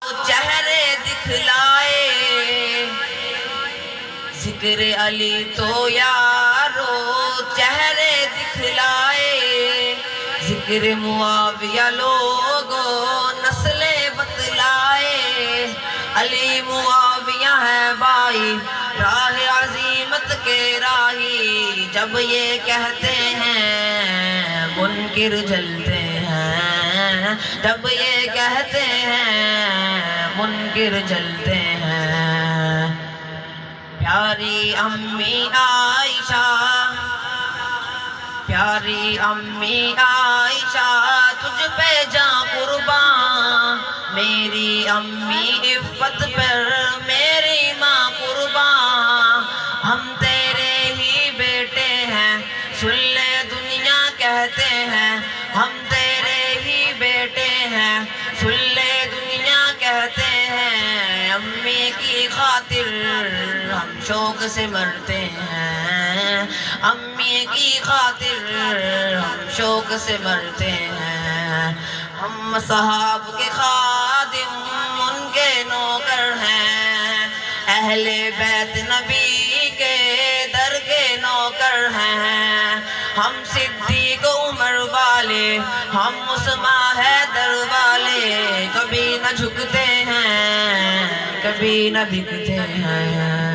چہرے دکھلائے، ذکر علی تو یارو چہرے دکھلائے، ذکر معاویہ لوگوں نسلیں بتلائے، علی معاویہ ہے بھائی راہ عظیمت کے راہی، جب یہ کہتے ہیں منکر جلتے ہیں، جب یہ کہتے ہیں منکر جلتے ہیں۔ پیاری امی عائشہ، پیاری امی عائشہ تجھ پہ جاں قربان، میری امی عفت پر میری ماں قربان، ہم تیرے ہی بیٹے ہیں سن لے دنیا کہتے ہیں، ہم تیرے ہی بیٹے ہیں سن لے دنیا کہتے ہیں، امی کی خاطر ہم شوق سے مرتے ہیں، امی کی خاطر ہم شوق سے مرتے ہیں، ہم صحاب کے خادم ان کے نوکر ہیں، اہل بیت نبی کے در کے نوکر ہیں، ہم صدیق عمر والے ہم عثمان حیدر والے، کبھی نہ جھکتے ہیں کبھی نہ بکتے ہیں۔